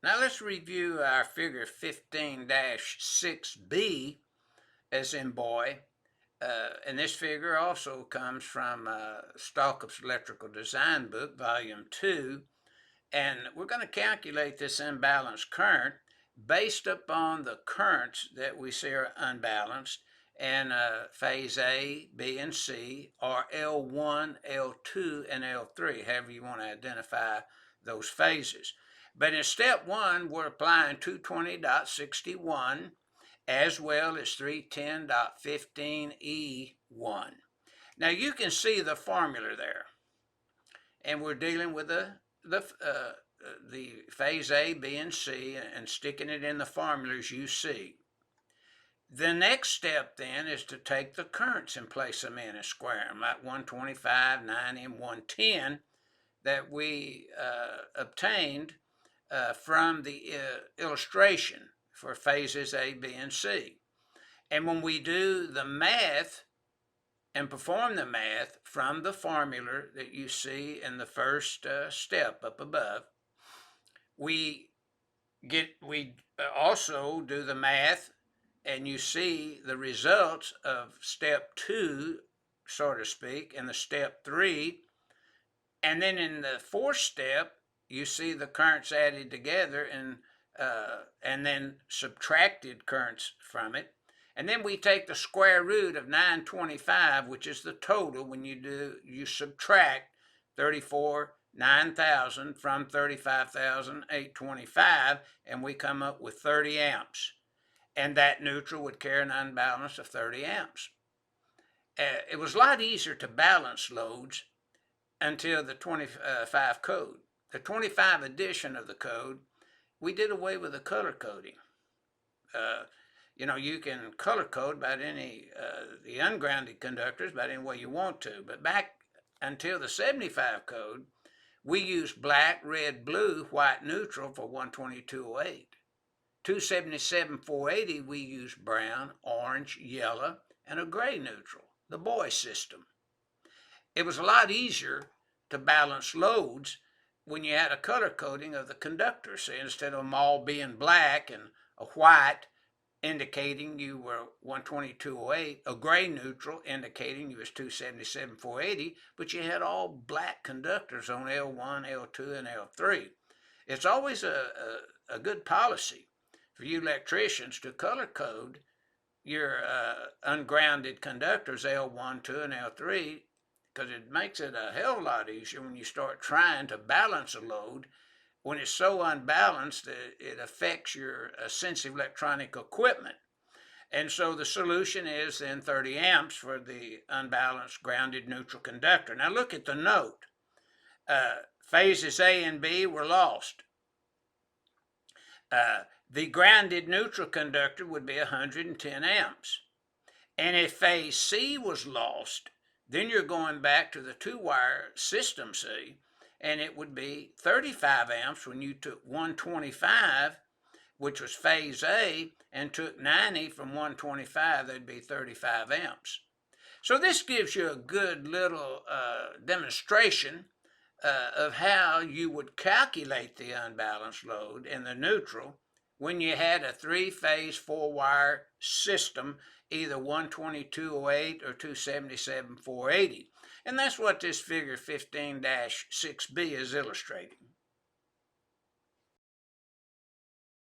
Now let's review our figure 15-6B, as in boy. And this figure also comes from Stallcup's Electrical Design Book, Volume 2. And we're going to calculate this imbalanced current based upon the currents that we see are unbalanced and phase A, B, and C, or L1, L2, and L3, however you want to identify those phases. But in step 1, we're applying 220.61 as well as 310.15E1. Now you can see the formula there, and we're dealing with the phase A, B, and C, and sticking it in the formulas you see. The next step then is to take the currents and place them in and square them, like 125, 90, and 110 that we obtained from the illustration for phases A, B, and C. And when we do the math and perform the math from the formula that you see in the first step up above, we also do the math, and you see the results of step 2, so to speak, and the step 3. And then in the fourth step, you see the currents added together and then subtracted currents from it. And then we take the square root of 925, which is the total when you subtract 9,000 from 35,825, and we come up with 30 amps. And that neutral would carry an unbalance of 30 amps. It was a lot easier to balance loads until the 25 code. The 25 edition of the code, we did away with the color coding. You can color code about the ungrounded conductors about any way you want to. But back until the 75 code, we used black, red, blue, white, neutral for 122.08. 277.480, we used brown, orange, yellow, and a gray neutral, the boy system. It was a lot easier to balance loads when you had a color coding of the conductor. So instead of them all being black and a white indicating you were 122.08, a gray neutral indicating you was 277.480, but you had all black conductors on L1, L2, and L3. It's always a good policy for you electricians to color code your ungrounded conductors L1, 2, and L3, because it makes it a hell of a lot easier when you start trying to balance a load when it's so unbalanced that it affects your sensitive electronic equipment. And so the solution is then 30 amps for the unbalanced grounded neutral conductor. Now look at the note. Phases A and B were lost. The grounded neutral conductor would be 110 amps. And if phase C was lost, then you're going back to the 2-wire system C, and it would be 35 amps when you took 125, which was phase A, and took 90 from 125, that'd be 35 amps. So this gives you a good little demonstration of how you would calculate the unbalanced load in the neutral when you had a 3-phase 4-wire system, either 122.08 or 277.480. And that's what this figure 15-6B is illustrating.